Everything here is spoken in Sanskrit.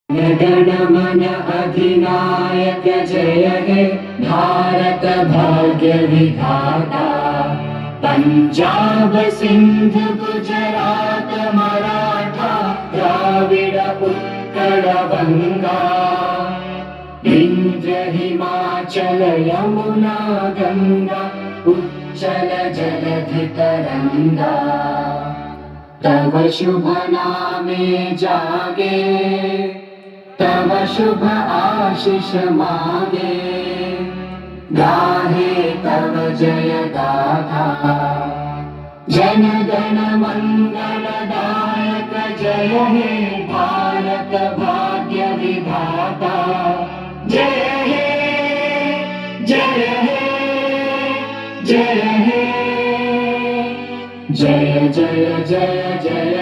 गण मन अधिनायक जय हे भारत भाग्य विधाता। पंजाब सिंध गुजरात मराठा द्राविड उत्कल बंगा। विंध्य हिमाचल यमुना गंगा उच्चल जलधि तरंगा। तव शुभ नामे जागे तव शुभ आशीष मागे। गाहे तव जय गाथा जन गण मंगलदायक जय हे भारत भाग्य विधाता। जय हे जय हे जय हे जय जय जय जय